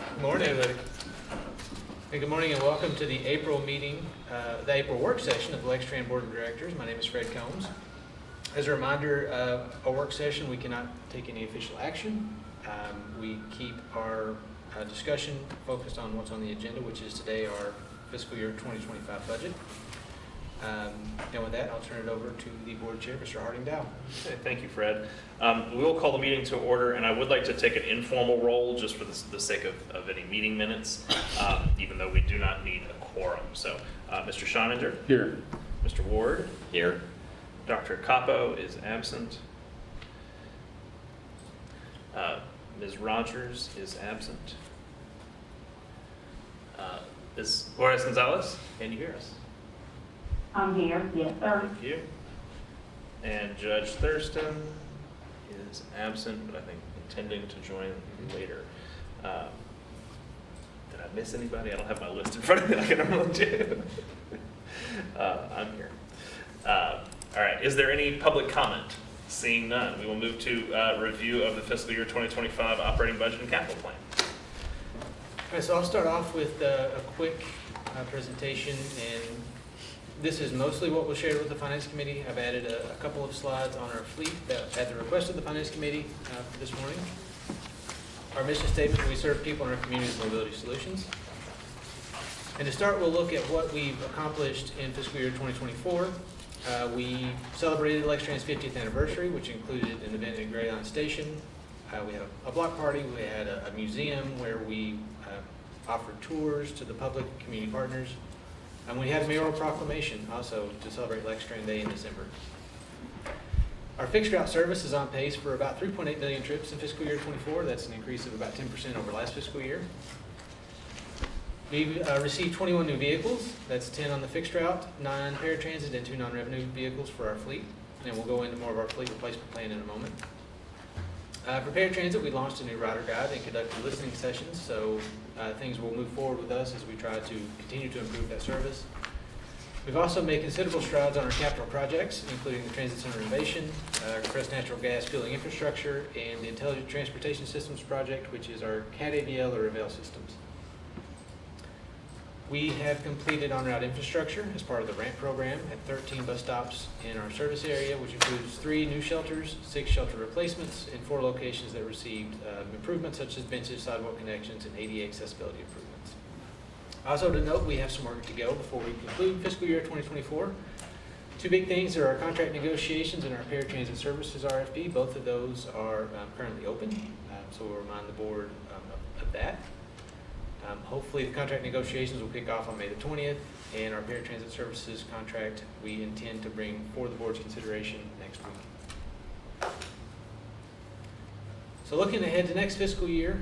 Good morning, everybody. Hey, good morning and welcome to the April meeting, the April work session of the Lextran Board of Directors. My name is Fred Combs. As a reminder, a work session, we cannot take any official action. We keep our discussion focused on what's on the agenda, which is today our fiscal year 2025 budget. And with that, I'll turn it over to the board chair, Mr. Harding Dow. Okay, thank you, Fred. We will call the meeting to order, and I would like to take an informal roll just for the sake of any meeting minutes, even though we do not need a quorum. So, Mr. Schoninger? Here. Mr. Ward? Here. Dr. Capo is absent. Ms. Rogers is absent. Ms. Juarez Gonzalez, can you hear us? I'm here, yes, sir. Thank you. And Judge Thurston is absent, but I think intending to join later. Did I miss anybody? I don't have my list in front of me like I normally do. I'm here. All right, is there any public comment? Seeing none, we will move to review of the fiscal year 2025 operating budget and capital plan. All right, so I'll start off with a quick presentation, and this is mostly what was shared with the Finance Committee. I've added a couple of slides on our fleet that at the request of the Finance Committee this morning. Our mission statement: we serve people in our community with mobility solutions. And to start, we'll look at what we've accomplished in fiscal year 2024. We celebrated Lextran's 50th anniversary, which included an event at Gray Line Station. We had a block party. We had a museum where we offered tours to the public, community partners. And we had a mayoral proclamation also to celebrate Lextran Day in December. Our fixed route service is on pace for about 3.8 million trips in fiscal year 24. That's an increase of about 10% over last fiscal year. We've received 21 new vehicles. That's 10 on the fixed route, 9 paratransit, and 2 non-revenue vehicles for our fleet. And we'll go into more of our fleet replacement plan in a moment. For paratransit, we launched a new rider guide and conducted listening sessions, so things will move forward with us as we try to continue to improve that service. We've also made considerable strides on our capital projects, including the Transit Center renovation, compressed natural gas fueling infrastructure, and the Intelligent Transportation Systems project, which is our CAT-AVL or AVL systems. We have completed on-route infrastructure as part of the RAMP program at 13 bus stops in our service area, which includes 3 new shelters, 6 shelter replacements, and 4 locations that received improvements such as benches, sidewalk connections, and ADA accessibility improvements. Also to note, we have some work to go before we conclude fiscal year 2024. 2 big things are our contract negotiations and our paratransit services RFP. Both of those are currently open, so we'll remind the board of that. Hopefully the contract negotiations will kick off on May the 20th, and our paratransit services contract we intend to bring for the board's consideration next week. So looking ahead to next fiscal year,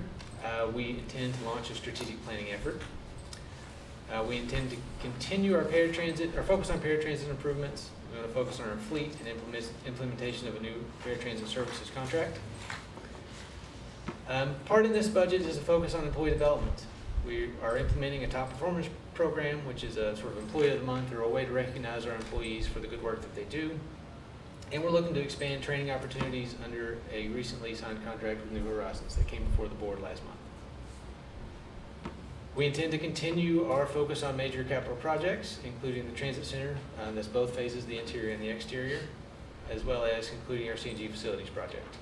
we intend to launch a strategic planning effort. We intend to continue our focus on paratransit improvements. We're going to focus on our fleet and implementation of a new paratransit services contract. Part in this budget is a focus on employee development. We are implementing a top performance program, which is a sort of employee of the month or a way to recognize our employees for the good work that they do. And we're looking to expand training opportunities under a recently signed contract with New Horizons that came before the board last month. We intend to continue our focus on major capital projects, including the Transit Center, that's both phases, the interior and the exterior, as well as concluding our CNG facilities project.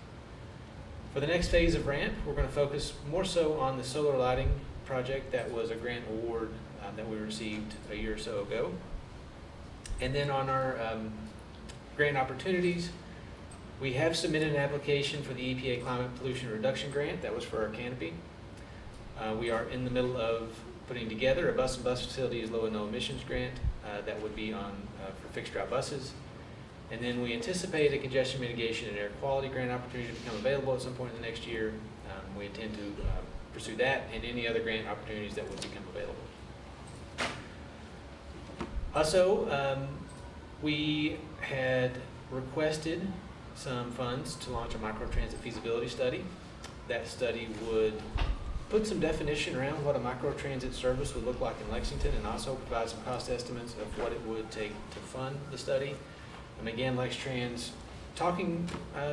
For the next phase of RAMP, we're going to focus more so on the solar lighting project that was a grant award that we received a year or so ago. And then on our grant opportunities, we have submitted an application for the EPA Climate Pollution Reduction Grant. That was for our canopy. We are in the middle of putting together a bus and bus facilities low and no emissions grant that would be on for fixed route buses. And then we anticipate a congestion mitigation and air quality grant opportunity to become available at some point in the next year. We intend to pursue that and any other grant opportunities that would become available. Also, we had requested some funds to launch a microtransit feasibility study. That study would put some definition around what a microtransit service would look like in Lexington and also provide some cost estimates of what it would take to fund the study. And again, Lextran's talking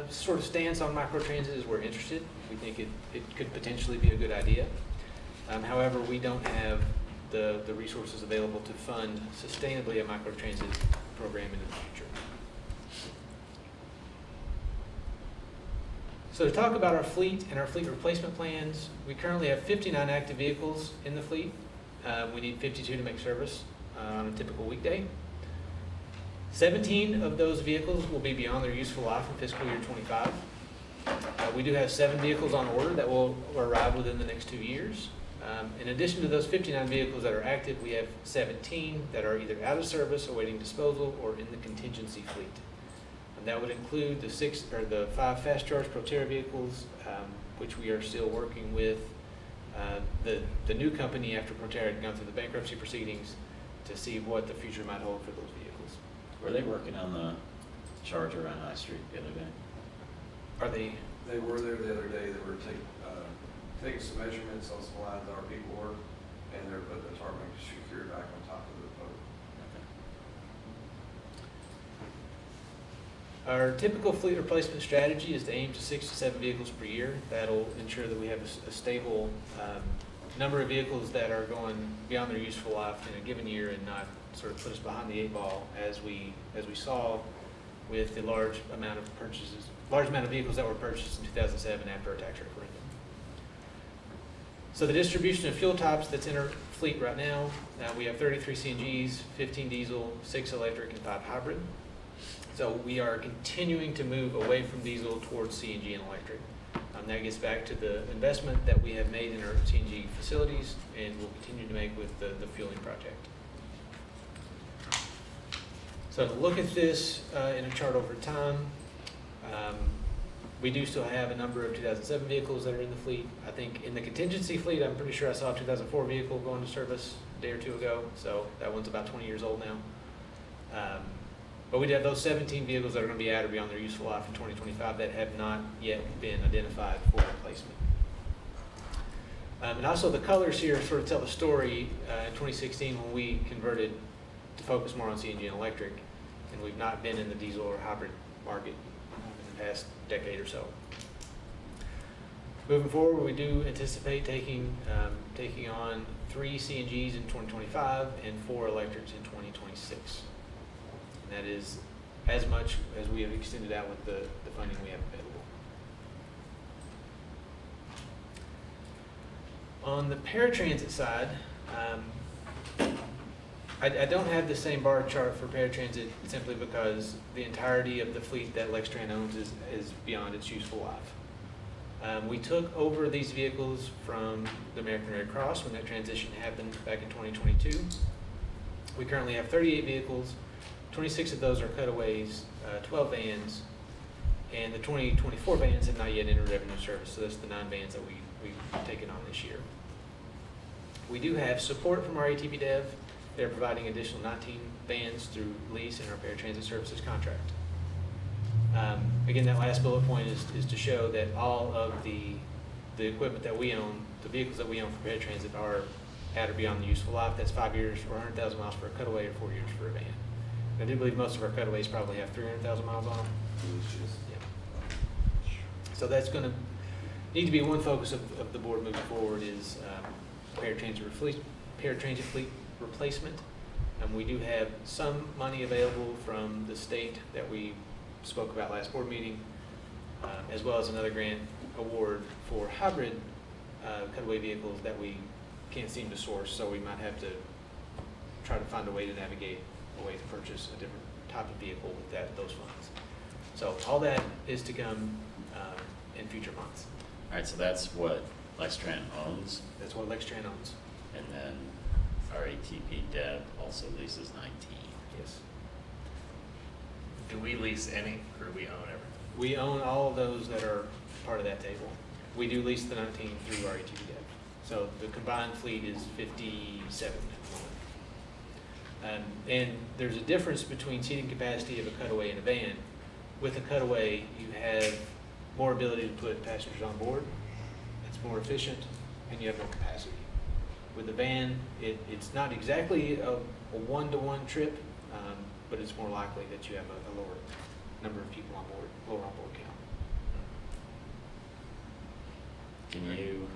sort of stance on microtransit is we're interested. We think it could potentially be a good idea. However, we don't have the resources available to fund sustainably a microtransit program into the future. So to talk about our fleet and our fleet replacement plans, we currently have 59 active vehicles in the fleet. We need 52 to make service on a typical weekday. 17 of those vehicles will be beyond their useful life in fiscal year 25. We do have 7 vehicles on order that will arrive within the next 2 years. In addition to those 59 vehicles that are active, we have 17 that are either out of service, awaiting disposal, or in the contingency fleet. And that would include the 5 fast charge Proterra vehicles, which we are still working with the new company after Proterra had gone through the bankruptcy proceedings to see what the future might hold for those vehicles. Were they working on the charger on High Street the other day? Are they? They were there the other day. They were taking some measurements on some lines that our people were, and they're putting the tarmac secure back on top of the boat. Our typical fleet replacement strategy is to aim to 6 to 7 vehicles per year. That'll ensure that we have a stable number of vehicles that are going beyond their useful life in a given year and not sort of put us behind the 8 ball as we saw with the large amount of vehicles that were purchased in 2007 after our tax referendum. So the distribution of fuel types that's in our fleet right now, we have 33 CNGs, 15 diesel, 6 electric, and 5 hybrid. So we are continuing to move away from diesel towards CNG and electric. That gets back to the investment that we have made in our CNG facilities and will continue to make with the fueling project. So to look at this in a chart over time, we do still have a number of 2007 vehicles that are in the fleet. I think in the contingency fleet, I'm pretty sure I saw a 2004 vehicle go into service a day or 2 ago. So that one's about 20 years old now. But we do have those 17 vehicles that are going to be at or beyond their useful life in 2025 that have not yet been identified for replacement. And also the colors here sort of tell the story. In 2016, when we converted to focus more on CNG and electric, and we've not been in the diesel or hybrid market in the past decade or so. Moving forward, we do anticipate taking on 3 CNGs in 2025 and 4 electrics in 2026. And that is as much as we have extended out with the funding we have available. On the paratransit side, I don't have the same bar chart for paratransit simply because the entirety of the fleet that Lextran owns is beyond its useful life. We took over these vehicles from the American Red Cross when that transition happened back in 2022. We currently have 38 vehicles. 26 of those are cutaways, 12 vans, and the 2024 vans have not yet entered revenue service, so that's the 9 vans that we've taken on this year. We do have support from our ATP Dev. They're providing additional 19 vans through lease in our paratransit services contract. Again, that last bullet point is to show that all of the equipment that we own, the vehicles that we own for paratransit are at or beyond the useful life. That's 5 years or 100,000 miles for a cutaway or 4 years for a van. I do believe most of our cutaways probably have 300,000 miles on them. Yeah. So that's going to need to be one focus of the board moving forward is paratransit fleet replacement. We do have some money available from the state that we spoke about last board meeting, as well as another grant award for hybrid cutaway vehicles that we can't seem to source, so we might have to try to find a way to navigate a way to purchase a different type of vehicle with those funds. So all that is to come in future months. All right, so that's what Lextran owns, That's what Lextran owns. and then our ATP Dev also leases 19. Yes. Do we lease any, or do we own everything? We own all of those that are part of that table. We do lease the 19 through our ATP Dev. So the combined fleet is 57 at the moment. And there's a difference between seating capacity of a cutaway and a van. With a cutaway, you have more ability to put passengers on board. It's more efficient, and you have more capacity. With the van, it's not exactly a one-to-one trip, but it's more likely that you have a lower number of people on board, lower on board count. Can you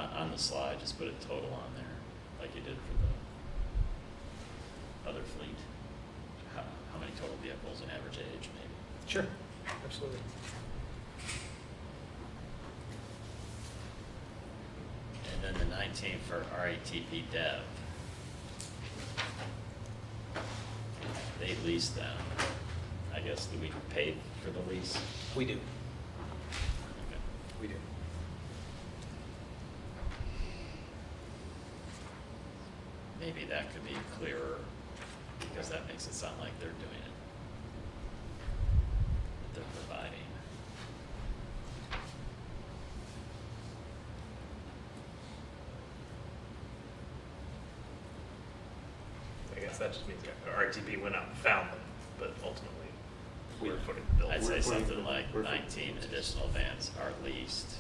on the slide, just put a total on there, like you did for the other fleet. How many total vehicles and average age, maybe? Sure, absolutely. And then the 19 for RATP dev. They lease them. I guess, do we pay for the lease? We do, Okay. we do. Maybe that could be clearer, because that makes it sound like they're doing it. They're providing. I guess that just means RTP went out and found them, but ultimately, we're footing the bill. I'd say We're putting something them- like we're- 19 additional vans are leased.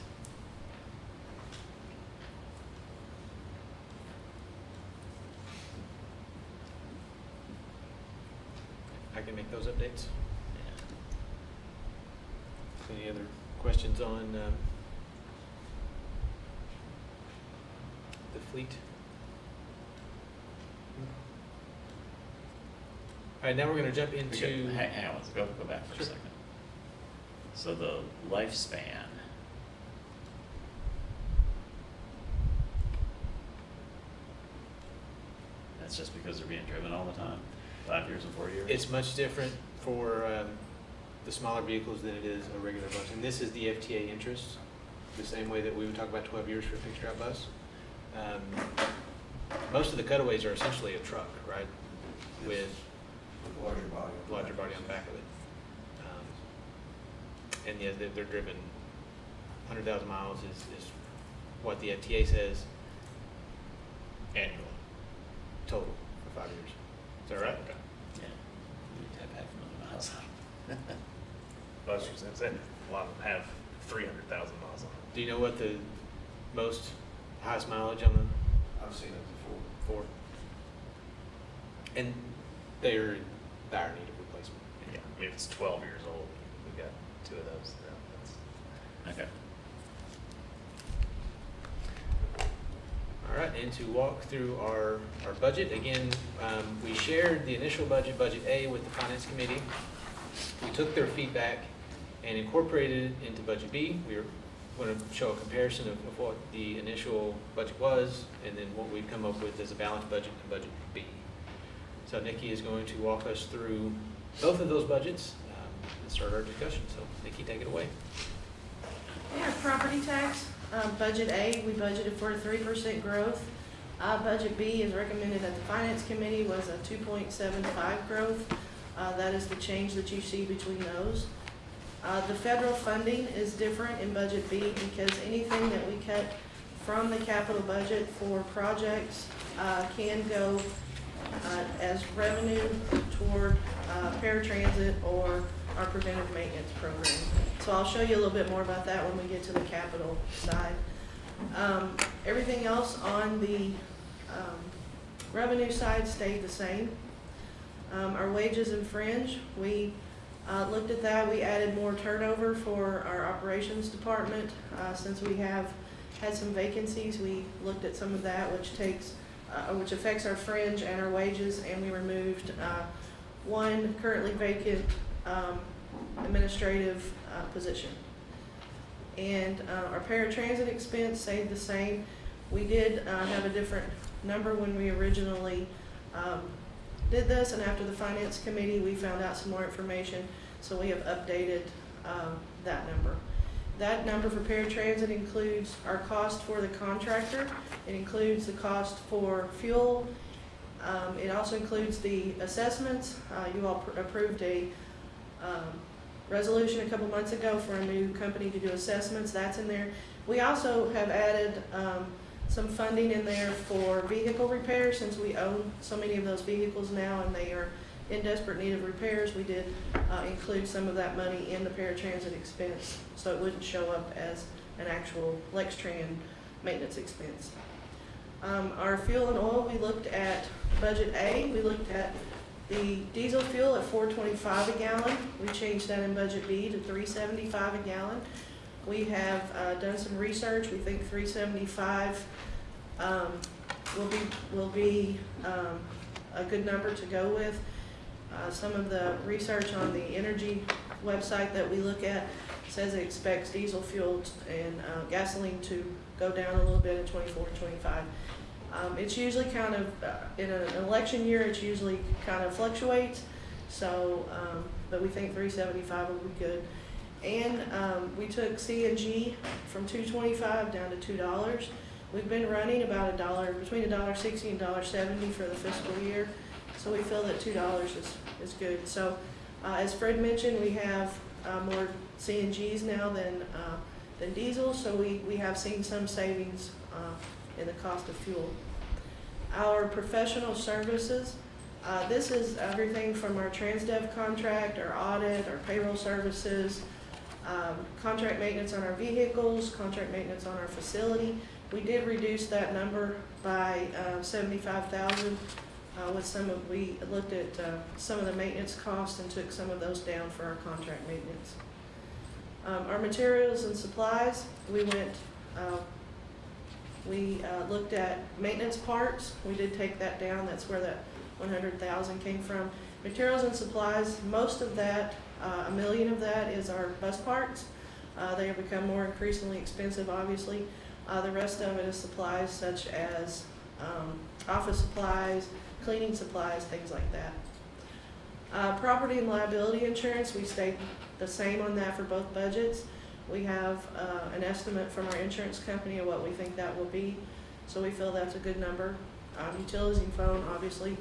I can make those updates. Yeah. Any other questions on the fleet? All right, now we're gonna jump into. Hang on, go back for a Sure. second. So the lifespan. That's just because they're being driven all the time, 5 years and 4 years? It's much different for the smaller vehicles than it is a regular bus. And this is the FTA interest, the same way that we would talk about 12 years for a fixed route bus. Most of the cutaways are essentially a truck, right? With Larger body. larger body on the back of it. And yeah, they're driven 100,000 miles is what the FTA says annually, total for 5 years. Is that right? Okay. Yeah. You'd have half a million miles on it. I was just gonna say, a lot of them have 300,000 miles on them. Do you know what the most highest mileage on the I've seen it before. Ford? And they're in dire need of replacement. Yeah, I mean, if it's 12 years old, we've got 2 of those. Yeah, that's, Okay. All right, and to walk through our budget, again, we shared the initial budget, Budget A, with the Finance Committee. We took their feedback and incorporated it into Budget B. We're going to show a comparison of what the initial budget was and then what we've come up with as a balanced budget in Budget B. So Nikki is going to walk us through both of those budgets and start our discussion. So Nikki, take it away. Yeah, property tax, budget A, we budgeted for a 3% growth. Budget B, as recommended at the Finance Committee, was a 2.75 growth. That is the change that you see between those. The federal funding is different in budget B because anything that we cut from the capital budget for projects can go as revenue toward paratransit or our preventive maintenance program. So I'll show you a little bit more about that when we get to the capital side. Everything else on the revenue side stayed the same. Our wages and fringe, we looked at that. We added more turnover for our operations department. Since we have had some vacancies, we looked at some of that, which affects our fringe and our wages, and we removed one currently vacant administrative position. And our paratransit expense stayed the same. We did have a different number when we originally did this, and after the Finance Committee, we found out some more information, so we have updated that number. That number for paratransit includes our cost for the contractor. It includes the cost for fuel. It also includes the assessments. You all approved a resolution a couple months ago for a new company to do assessments. That's in there. We also have added some funding in there for vehicle repairs, since we own so many of those vehicles now and they are in desperate need of repairs. We did include some of that money in the paratransit expense, so it wouldn't show up as an actual Lextran maintenance expense. Our fuel and oil, we looked at budget A. We looked at the diesel fuel at $4.25 a gallon. We changed that in budget B to $3.75 a gallon. We have done some research. We think 375 will be a good number to go with. Some of the research on the energy website that we look at says it expects diesel fuel and gasoline to go down a little bit in 24, 25. It's usually kind of, in an election year, it's usually kind of fluctuates. So, but we think 375 will be good. And we took CNG from $2.25 down to $2. We've been running about between $1.60 and $1.70 for the fiscal year. So we feel that $2 is good. So as Fred mentioned, we have more CNGs now than diesel. So we have seen some savings in the cost of fuel. Our professional services, this is everything from our TransDev contract, our audit, our payroll services, contract maintenance on our vehicles, contract maintenance on our facility. We did reduce that number by $75,000 we looked at some of the maintenance costs and took some of those down for our contract maintenance. Our materials and supplies, we looked at maintenance parts. We did take that down. That's where that 100,000 came from. Materials and supplies, most of that, $1 million of that is our bus parts. They have become more increasingly expensive, obviously. The rest of it is supplies such as office supplies, cleaning supplies, things like that. Property and liability insurance, we stayed the same on that for both budgets. We have an estimate from our insurance company of what we think that will be, so we feel that's a good number. Utilities and phone obviously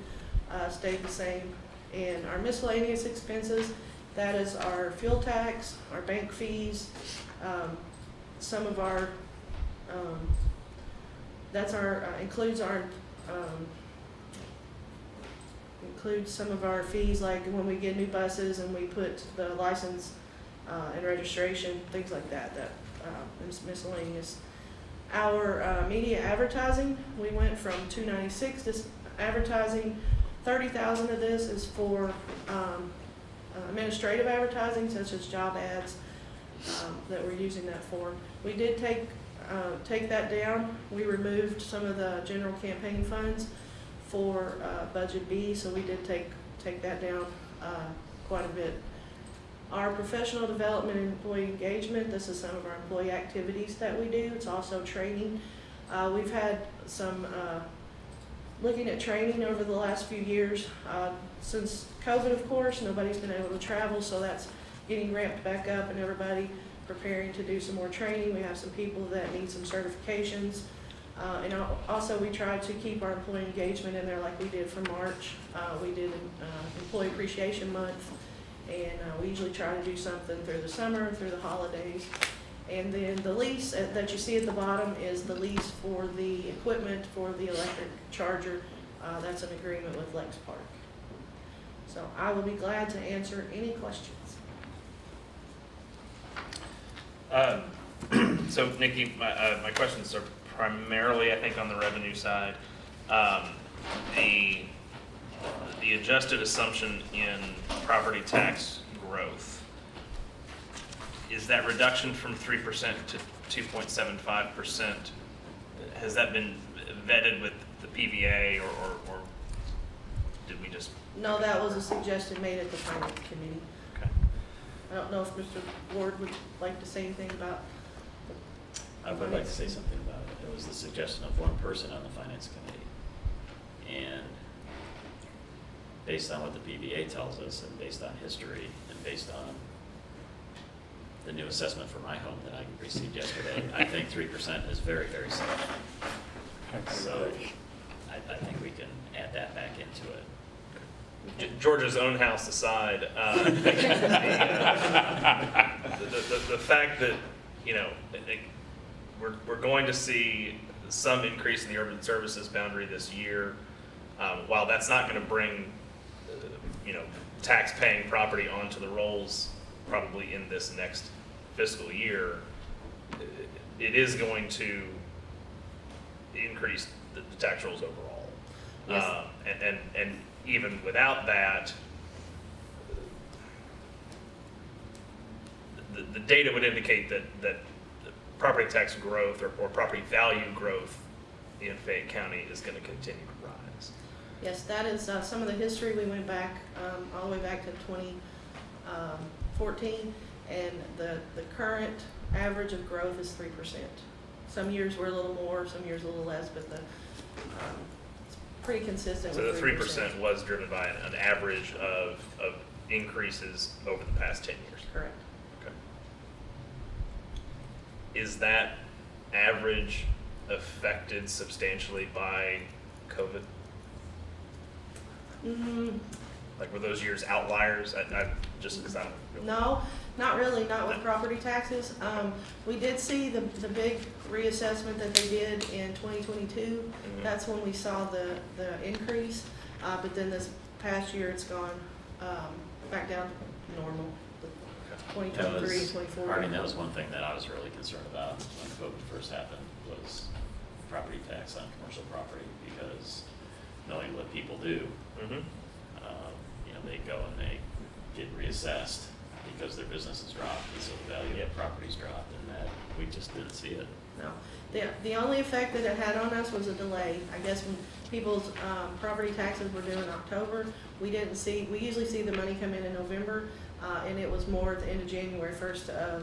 stayed the same. And our miscellaneous expenses, that is our fuel tax, our bank fees, some of our, includes some of our fees, like when we get new buses and we put the license and registration, things like that, is miscellaneous. Our media advertising, we went from $296 to advertising. $30,000 of this is for administrative advertising, such as job ads that we're using that for. We did take that down. We removed some of the general campaign funds for budget B, so we did take that down quite a bit. Our professional development and employee engagement, this is some of our employee activities that we do. It's also training. We've had some looking at training over the last few years. Since COVID, of course, nobody's been able to travel, so that's getting ramped back up and everybody preparing to do some more training. We have some people that need some certifications. And also we try to keep our employee engagement in there like we did for March. We did Employee Appreciation Month, and we usually try to do something through the summer, through the holidays. And then the lease that you see at the bottom is the lease for the equipment for the electric charger. That's an agreement with Lex Park. So I will be glad to answer any questions. So Nikki, my questions are primarily, I think, on the revenue side. The adjusted assumption in property tax growth, is that reduction from 3% to 2.75%, has that been vetted with the PVA or did we just? No, that was a suggestion made at the Finance Committee. Okay. I don't know if Mr. Ward would like to say anything about. I would like to say something about it. It was the suggestion of one person on the Finance Committee. And based on what the PVA tells us, and based on history, and based on the new assessment for my home that I received yesterday, I think 3% is very, very safe. So I think we can add that back into it. Georgia's own house aside, the fact that, you know, we're going to see some increase in the urban services boundary this year. While that's not going to bring, tax-paying property onto the rolls probably in this next fiscal year, it is going to increase the tax rolls overall. Yes. And even without that, the data would indicate that property tax growth or property value growth in Fayette County is gonna continue to rise. Yes, that is some of the history. We went back all the way back to 2014, and the current average of growth is 3%. Some years we're a little more, some years a little less, but it's pretty consistent So with the 3% was driven by an average of increases over the past 10 years. Correct. Okay. Is that average affected substantially by COVID? Like, were those years outliers? I just because I don't. No, not really, not with property taxes. We did see the big reassessment that they did in 2022. Mhm. That's when we saw the increase, but then this past year, it's gone back down to normal, That 2023 and was, 24. I mean, that was one thing that I was really concerned about when COVID first happened, was property tax on commercial property, because knowing what people do, Mm-hmm. you know, they go and they get reassessed because their business has dropped, and so the value of the property's dropped, and that, we just didn't see it. No, the only effect that it had on us was a delay. I guess when people's property taxes were due in October, we usually see the money come in November, and it was more at the end of January, the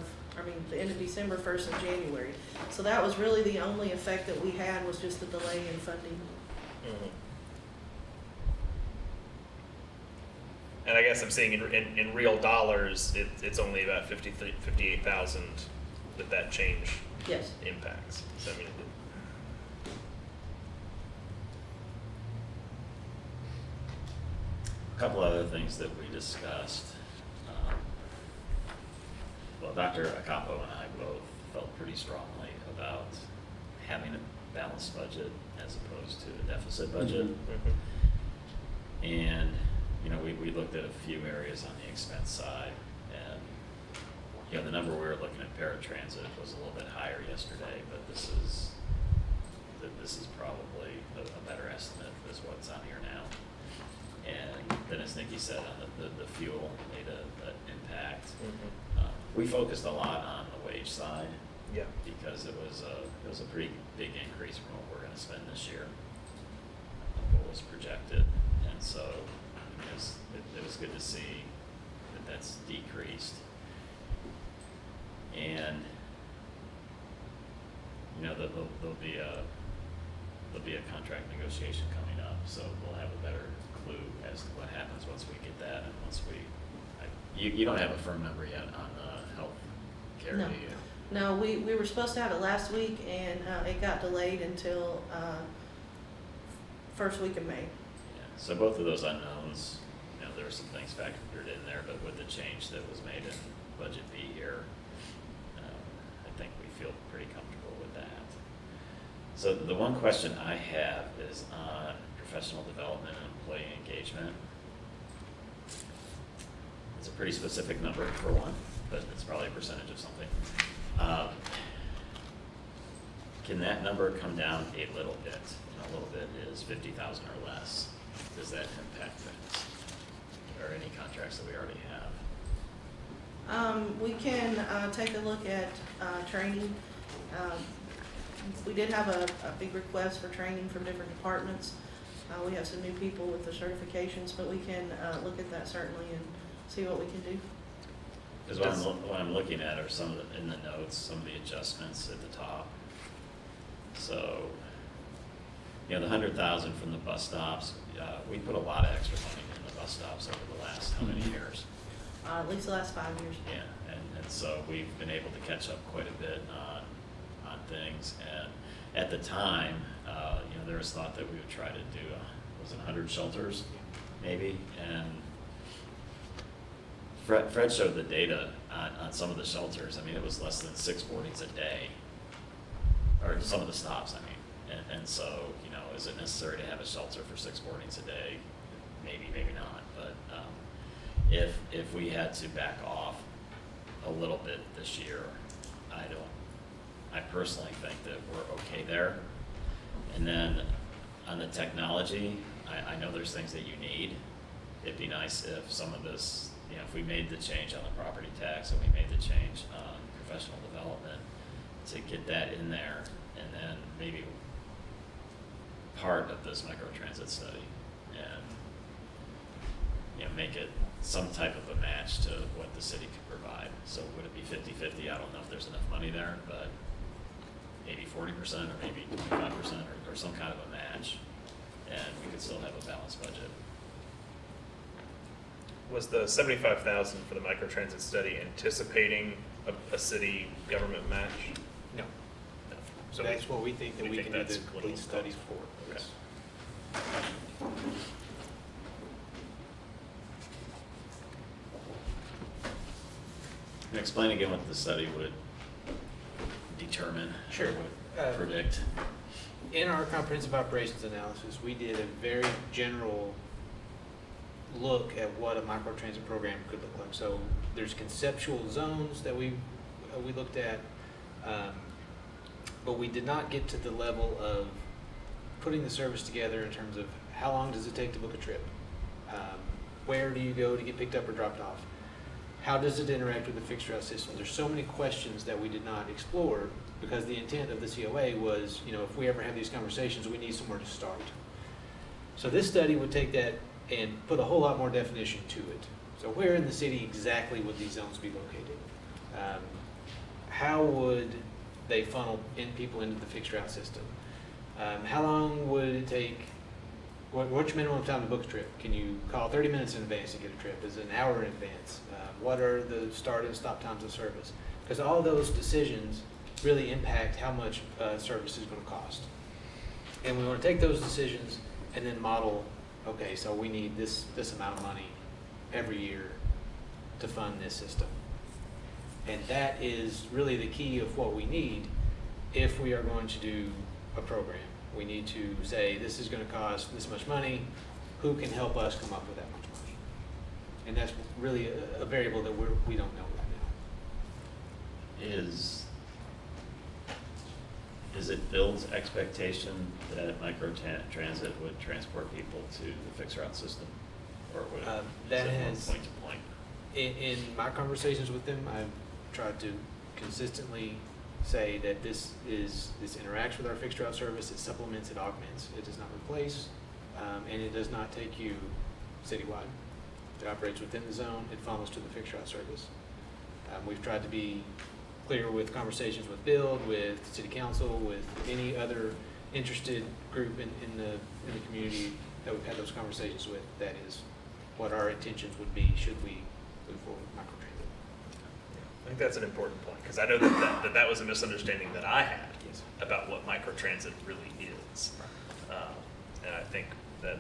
end of December, 1st of January. So that was really the only effect that we had, was just the delay in funding. Mm-hmm. And I guess I'm seeing in real dollars, it's only about 58,000 that change Yes. impacts. So I mean, A couple other things that we discussed. Well, Dr. Acampo and I both felt pretty strongly about having a balanced budget as opposed to a deficit budget. Mhm. And, you know, we looked at a few areas on the expense side, and, you know, the number we were looking at paratransit was a little bit higher yesterday, but this is probably a better estimate is what's on here now. And then, as Nikki said, on the fuel made an impact. Mhm. We focused a lot on the wage side, Yeah. because it was a pretty big increase from what we're gonna spend this year, what was projected, and so it was good to see that that's decreased. And, you know, there'll be a contract negotiation coming up, so we'll have a better clue as to what happens once we get that, and once you don't have a firm number yet on health care, No. do you? No, we were supposed to have it last week, and it got delayed until first week of May. Yeah, so both of those unknowns, you know, there were some things factored in there, but with the change that was made in Budget B here, I think we feel pretty comfortable with that. So the one question I have is on professional development and employee engagement. It's a pretty specific number for one, but it's probably a percentage of something. Can that number come down a little bit? And a little bit is 50,000 or less. Does that impact things? Or any contracts that we already have? We can take a look at training. We did have a big request for training from different departments. We have some new people with the certifications, but we can look at that certainly and see what we can do. Because what I'm looking at are some of the, in the notes, some of the adjustments at the top. So, you know, the 100,000 from the bus stops, we put a lot of extra money in the bus stops over the last how many years? At least the last 5 years. Yeah, and so we've been able to catch up quite a bit on things. And at the time, you know, there was thought that we would try to do, was it 100 shelters, maybe? And Fred showed the data on some of the shelters. I mean, it was less than 6 boardings a day, or some of the stops, I mean. And so, you know, is it necessary to have a shelter for 6 boardings a day? Maybe, maybe not. But if we had to back off a little bit this year, I personally think that we're okay there. And then on the technology, I know there's things that you need. It'd be nice if some of this, you know, if we made the change on the property tax and we made the change on professional development, to get that in there, and then maybe part of this microtransit study, and, you know, make it some type of a match to what the city could provide. So would it be 50-50? I don't know if there's enough money there, but maybe 40% or maybe 25% or some kind of a match, and we could still have a balanced budget. Was the 75,000 for the microtransit study anticipating a city government match? No, No. So that's what we think that we think can do that's the what fleet it'll studies cost. for. Okay. And explain again what the study would determine. Sure. Or would predict. In our comprehensive operations analysis, we did a very general look at what a microtransit program could look like. So there's conceptual zones that we looked at, but we did not get to the level of putting the service together in terms of how long does it take to book a trip? Where do you go to get picked up or dropped off? How does it interact with the fixed route system? There's so many questions that we did not explore because the intent of the COA was, you know, if we ever have these conversations, we need somewhere to start. So this study would take that and put a whole lot more definition to it. So where in the city exactly would these zones be located? How would they funnel in people into the fixed route system? How long would it take? What's your minimum time to book a trip? Can you call 30 minutes in advance to get a trip? Is it an hour in advance? What are the start and stop times of service? Because all those decisions really impact how much service is going to cost. And we want to take those decisions and then model, okay, so we need this amount of money every year to fund this system. And that is really the key of what we need if we are going to do a program. We need to say, this is going to cost this much money. Who can help us come up with that much money? And that's really a variable that we don't know right now. Is it Bill's expectation that microtransit would transport people to the fixed route system? Or would it That is it more has- point to point? In my conversations with them, I've tried to consistently say that this interacts with our fixed route service, it supplements, it augments, it does not replace, and it does not take you citywide. It operates within the zone, it funnels to the fixed route service. We've tried to be clear with conversations with Bill, with city council, with any other interested group in the community that we've had those conversations with. That is what our intentions would be should we move forward with microtransit. I think that's an important point, because I know that was a misunderstanding that I had Yes. about what microtransit really is. And I think that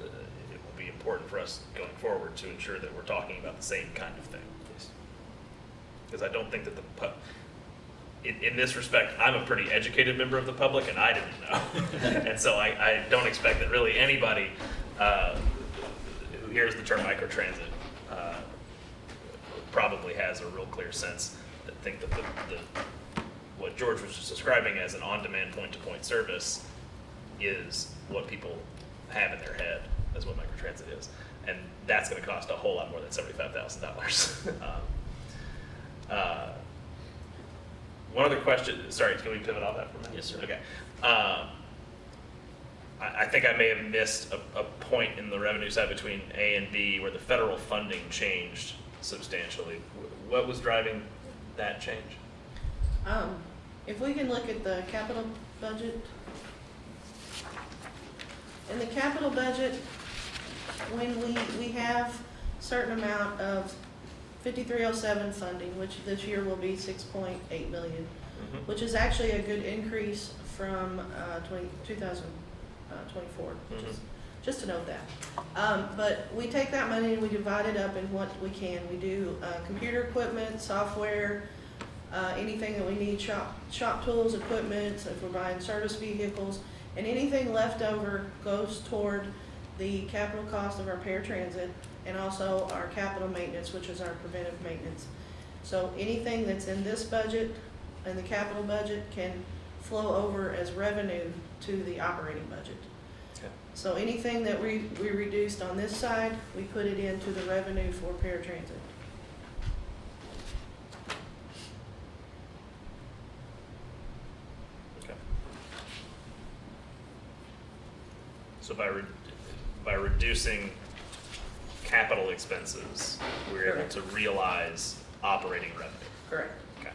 it will be important for us going forward to ensure that we're talking about the same kind of thing. Yes. Because I don't think that in this respect, I'm a pretty educated member of the public, and I didn't know. And so I don't expect that really anybody who hears the term microtransit probably has a real clear sense that think that what George was just describing as an on-demand point-to-point service is what people have in their head as what microtransit is. And that's going to cost a whole lot more than $75,000. One other question, sorry, can we pivot off that for a minute? Yes, sir. Okay. I think I may have missed a point in the revenue side between A and B where the federal funding changed substantially. What was driving that change? If we can look at the capital budget. In the capital budget, when we have certain amount of 5307 funding, which this year will be 6.8 million, which is actually a good increase from 2024, which is just to note that. But we take that money and we divide it up in what we can. We do computer equipment, software, anything that we need, shop tools, equipment, so if we're buying service vehicles, and anything left over goes toward the capital cost of our paratransit and also our capital maintenance, which is our preventive maintenance. So anything that's in this budget and the capital budget can flow over as revenue to the operating budget. Okay. So anything that we reduced on this side, we put it into the revenue for paratransit. So by reducing capital expenses, we're able Correct. to realize operating revenue. Correct. Okay.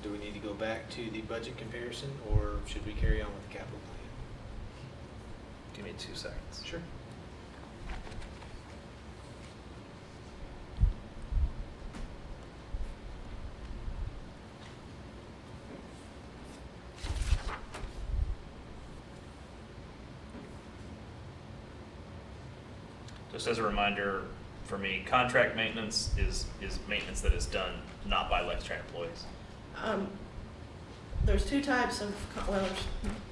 Do we need to go back to the budget comparison, or should we carry on with the capital plan? Give me 2 seconds. Sure. Just as a reminder, for me, contract maintenance is maintenance that is done not by Lextran employees. There's two types of, there's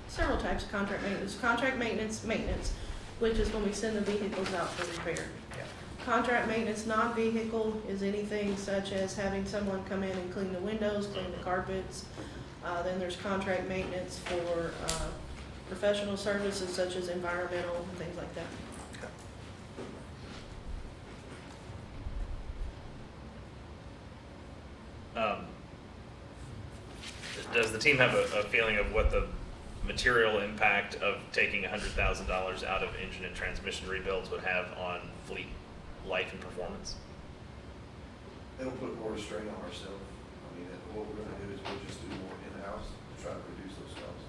several types of contract maintenance. Contract maintenance, which is when we send the vehicles out for repair. Yeah. Contract maintenance, non-vehicle, is anything such as having someone come in and clean the windows, clean the carpets. Then there's contract maintenance for professional services such as environmental and things like that. Does the team have a feeling of what the material impact of taking $100,000 out of engine and transmission rebuilds would have on fleet life and performance? It'll put more strain on ourselves. I mean, what we're gonna do is we'll just do more in-house to try to reduce those costs.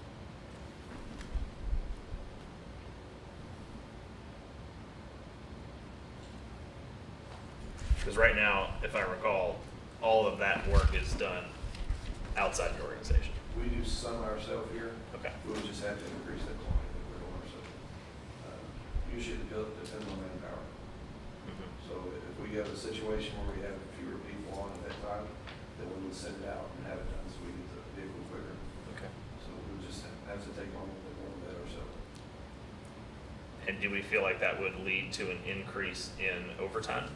Because right now, if I recall, all of that work is done outside the organization. We do some ourselves here. Okay. We'll just have to increase that quantity that we're doing ourselves. Usually it depends on manpower. Mhm. So if we have a situation where we have fewer people on at that time, then we would send it out and have it done so we get the vehicle quicker. Okay. So we'll just have to take on a little bit more of that ourselves. And do we feel like that would lead to an increase in overtime?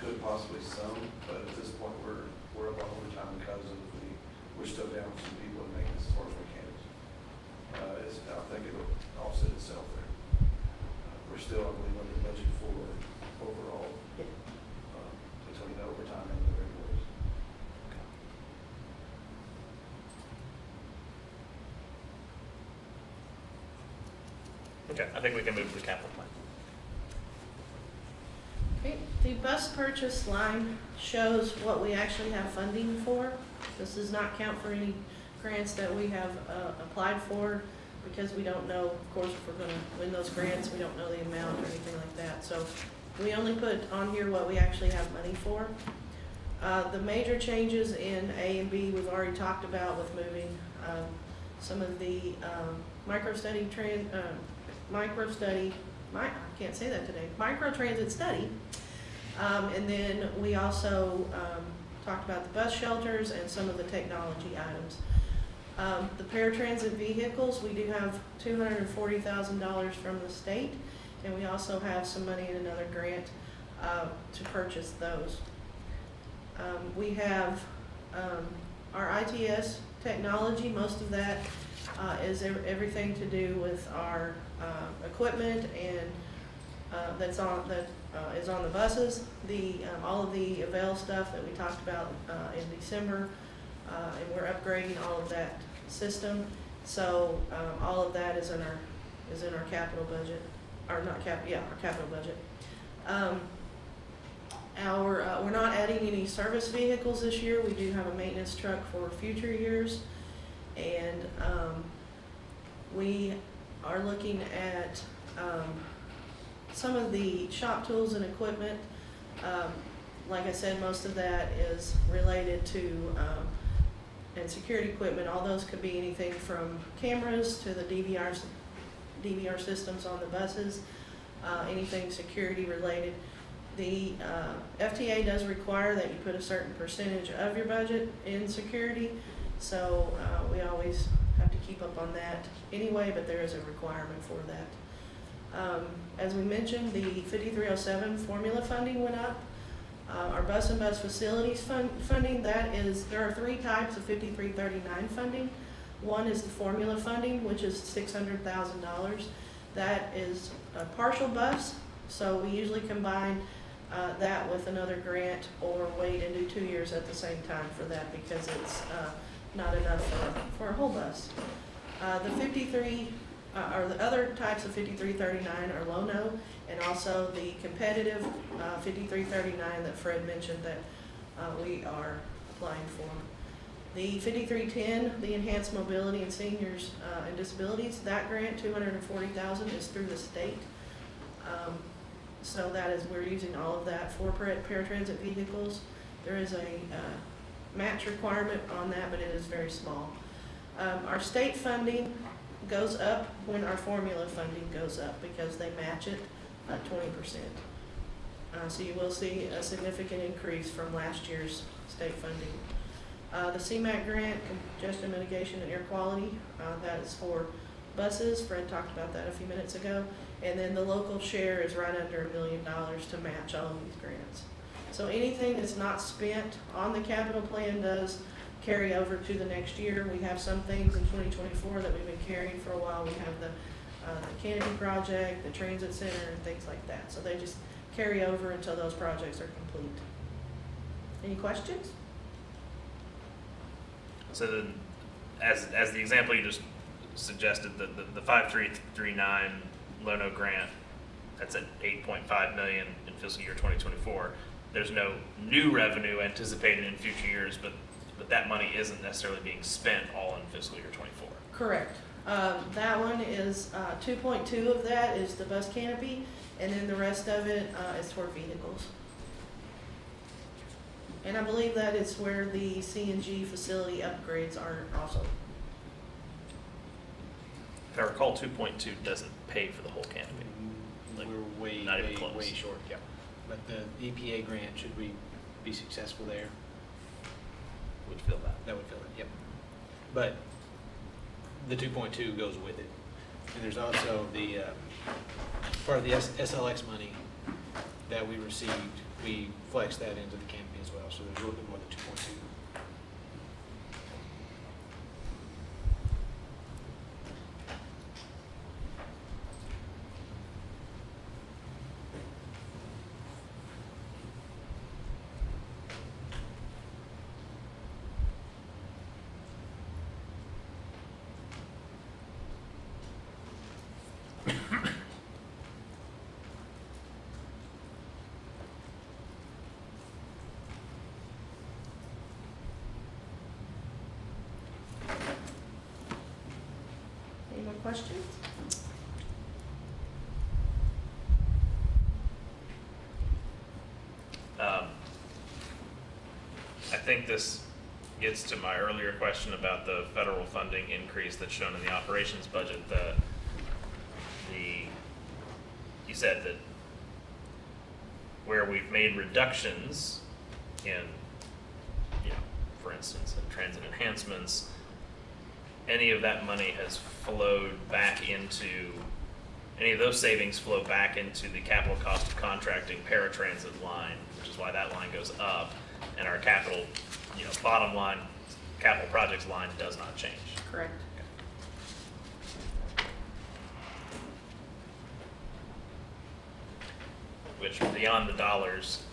Could possibly some, but at this point, we're up on overtime because of we're still down some people in maintenance as far as mechanics. I think it'll offset itself there. We're still, I believe, under budget for overall, between the overtime and the regulars. Okay, I think we can move to the capital plan. Okay, the bus purchase line shows what we actually have funding for. This does not count for any grants that we have applied for, because we don't know, of course, if we're gonna win those grants, we don't know the amount or anything like that. So we only put on here what we actually have money for. The major changes in A and B, we've already talked about with moving some of the microtransit study. And then we also talked about the bus shelters and some of the technology items. The paratransit vehicles, we do have $240,000 from the state, and we also have some money in another grant to purchase those. We have our ITS technology. Most of that is everything to do with our equipment and that is on the buses. All of the Avail stuff that we talked about in December, and we're upgrading all of that system. So all of that is in our capital budget, or not our capital budget. We're not adding any service vehicles this year. We do have a maintenance truck for future years, and we are looking at some of the shop tools and equipment. Like I said, most of that is related to and security equipment. All those could be anything from cameras to the DVR systems on the buses, anything security related. The FTA does require that you put a certain percentage of your budget in security, so we always have to keep up on that anyway, but there is a requirement for that. As we mentioned, the 5307 formula funding went up. Our bus and bus facilities funding, there are three types of 5339 funding. One is the formula funding, which is $600,000. That is a partial bus, so we usually combine that with another grant or wait and do 2 years at the same time for that because it's not enough for a whole bus. The 53, or the other types of 5339 are low-no, and also the competitive 5339 that Fred mentioned that we are applying for. The 5310, the Enhanced Mobility and Seniors and Disabilities, that grant, $240,000, is through the state. So that is, we're using all of that for paratransit vehicles. There is a match requirement on that, but it is very small. Our state funding goes up when our formula funding goes up because they match it at 20%. So you will see a significant increase from last year's state funding. The CMAQ grant, Congestion Mitigation and Air Quality, that is for buses. Fred talked about that a few minutes ago. And then the local share is right under $1 million to match all of these grants. So anything that's not spent on the capital plan does carry over to the next year. We have some things in 2024 that we've been carrying for a while. We have the Canopy project, the transit center, and things like that. So they just carry over until those projects are complete. Any questions? So then, as the example you just suggested, the 5339 Lono grant, that's at $8.5 million in fiscal year 2024. There's no new revenue anticipated in future years, but that money isn't necessarily being spent all in fiscal year 24. Correct. That one is 2.2 of that is the bus canopy, and then the rest of it is for vehicles. And I believe that is where the CNG facility upgrades are also. If I recall, 2.2 doesn't pay for the whole canopy. Like, We're way, not even way, close. way short, yeah. But the EPA grant, should we be successful there, Would fill that. that would fill it, yep. But the 2.2 goes with it. And there's also the, part of the SLX money that we received, we flexed that into the canopy as well, so there's a little bit more than 2.2. Any more questions? I think this gets to my earlier question about the federal funding increase that's shown in the operations budget. You said that where we've made reductions in, for instance, in transit enhancements, any of that money has flowed back into, any of those savings flow back into the capital cost of contracting paratransit line, which is why that line goes up, and our capital, bottom line, capital projects line does not change. Correct. Which, beyond the dollars,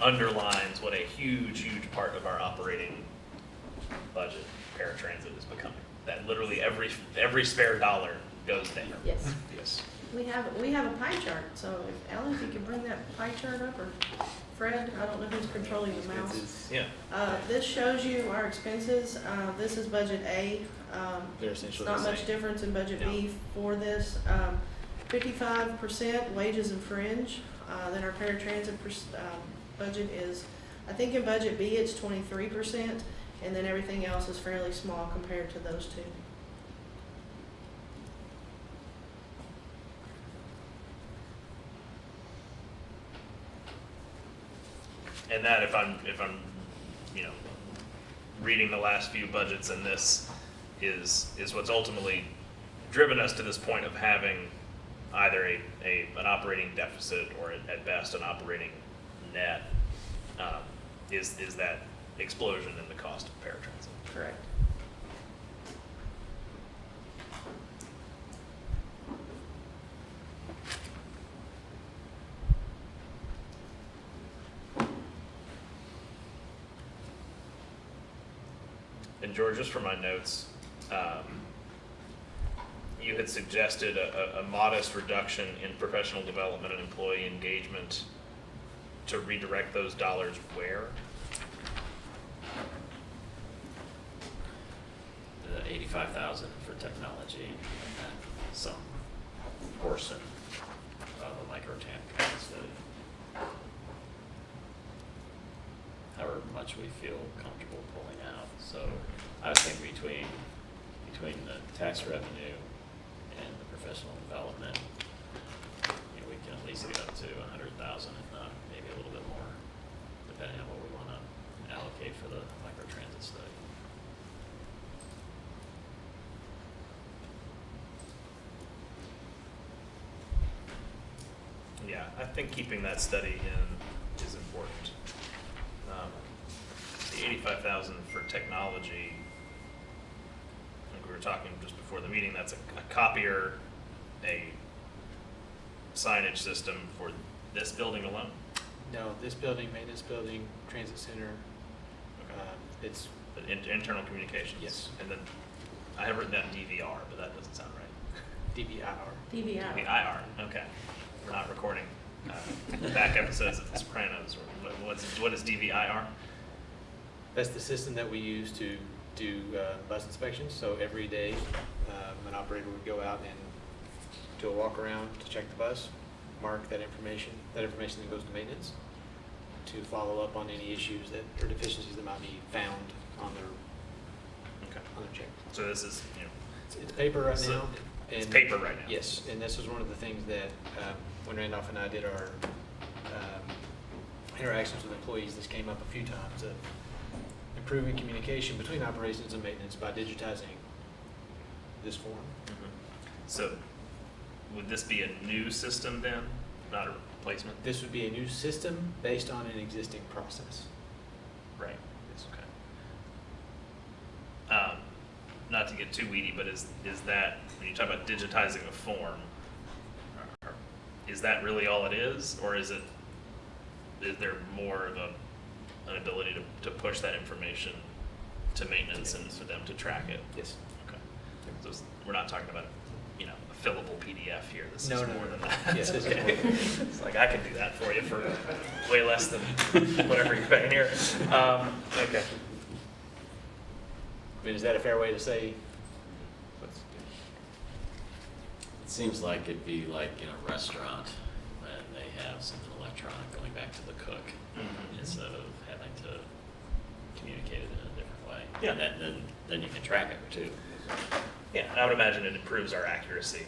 underlines what a huge, huge part of our operating budget paratransit is becoming. That literally every spare dollar goes there. Yes. Yes. We have a pie chart, so if Ellen, if you could bring that pie chart up, or Fred, I don't know who's controlling the mouse. Yeah. This shows you our expenses. This is budget A. They're It's essentially not the much same. difference in budget B for this. 55% wages and fringe. Then our paratransit budget is, I think in budget B it's 23%, and then everything else is fairly small compared to those two. And that, if I'm reading the last few budgets, and this is what's ultimately driven us to this point of having either an operating deficit or at best an operating net, is that explosion in the cost of paratransit. Correct. And George, just for my notes, you had suggested a modest reduction in professional development and employee engagement to redirect those dollars where? The 85,000 for technology, and then some portion of the micro-TAM study. However much we feel comfortable pulling out. So I would think between the tax revenue and the professional development, you know, we can at least get up to 100,000, if not maybe a little bit more, depending on what we want to allocate for the microtransit study. Yeah, I think keeping that study in is important. The 85,000 for technology, I think we were talking just before the meeting, that's a copier, a signage system for this building alone? No, this building, maintenance building, transit center, it's, But internal communications? Yes. And then, I have written down DVR, but that doesn't sound right. DVIR. DVI. DVIR, okay. We're not recording back episodes of The Sopranos. What is DVIR? That's the system that we use to do bus inspections. So every day, an operator would go out and do a walk around to check the bus, mark that information then goes to maintenance to follow up on any issues that, or deficiencies that might be found on their check. So this is, you know, It's paper right So, now. it's and- paper right now. Yes, and this was one of the things that, when Randolph and I did our interactions with employees, this came up a few times, of improving communication between operations and maintenance by digitizing this form. So would this be a new system then, not a replacement? This would be a new system based on an existing process. Right. Yes. Okay. Not to get too weedy, but is that, when you talk about digitizing a form, is that really all it is? Or is there more of an ability to push that information to maintenance and for them to track it? Yes. Okay. So we're not talking about, you know, a fillable PDF here. This No, is no, more no, than no. that. Yes, this is Okay. more. It's like, I can do that for you for way less than whatever you're paying here. Okay. I mean, is that a fair way to say? It seems like it'd be like in a restaurant when they have something electronic going back to the cook instead of having to communicate it in a different way. Yeah. And then you can track it too. Yeah, I would imagine it improves our accuracy.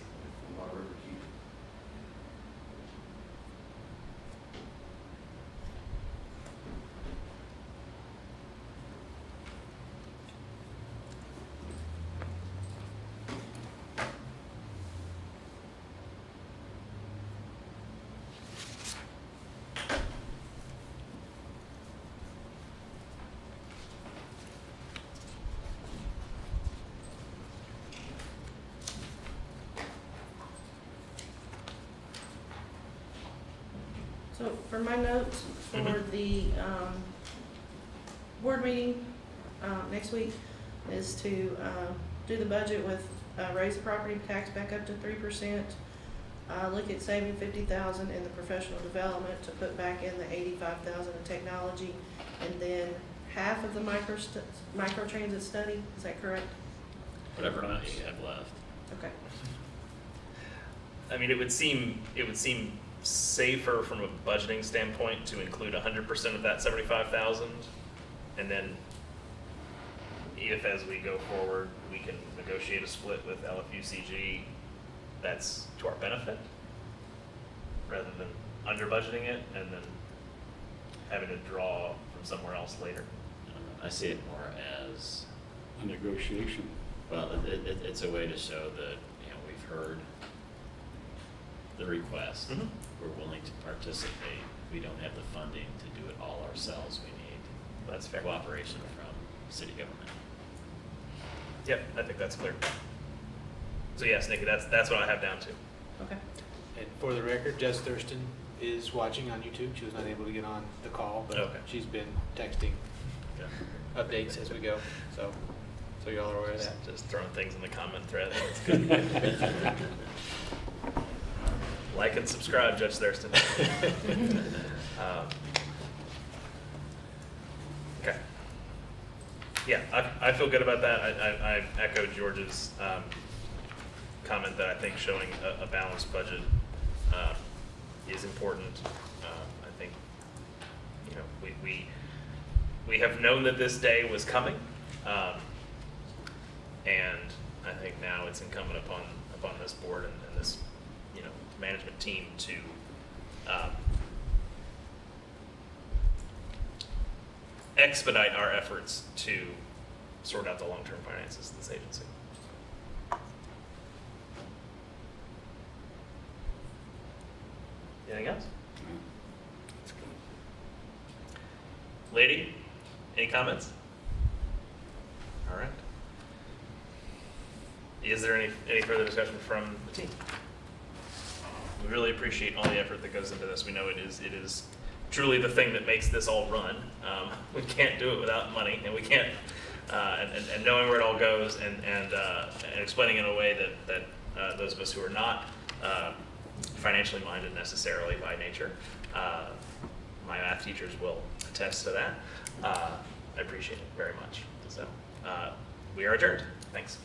So for my notes for Mhm. the board meeting next week is to do the budget with raise the property tax back up to 3%. Look at saving 50,000 in the professional development to put back in the 85,000 in technology, and then half of the microtransit study. Is that correct? Whatever amount you have left. Okay. I mean, it would seem safer from a budgeting standpoint to include 100% of that 75,000, and then if as we go forward we can negotiate a split with LFUCG, that's to our benefit, rather than under budgeting it and then having to draw from somewhere else later. I see it more as, A negotiation. well, it's a way to show that, you know, we've heard the request. Mhm. We're willing to participate. We don't have the funding to do it all ourselves. We need That's fair. cooperation from city government. Yep, I think that's clear. So yes, Nikki, that's what I have down to. Okay. And for the record, Jess Thurston is watching on YouTube. She was not able to get on the call, but Okay. she's been texting Yeah. updates as we go. So So y'all are aware of that. Just throwing things in the comment thread. That's good. Like and subscribe, Judge Thurston. Okay. Yeah, I feel good about that. I echo George's comment that I think showing a balanced budget is important. I think, you know, we have known that this day was coming, and I think now it's incumbent upon this board and this, you know, management team to expedite our efforts to sort out the long-term finances of this agency. Anything else? That's good. Lady, any comments? All right. Is there any further discussion from the team? We really appreciate all the effort that goes into this. We know it is truly the thing that makes this all run. We can't do it without money, and we can't, and knowing where it all goes and explaining in a way that those of us who are not financially minded necessarily by nature, my math teachers will attest to that. I appreciate it very much. So we are adjourned. Thanks.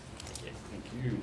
Thank you.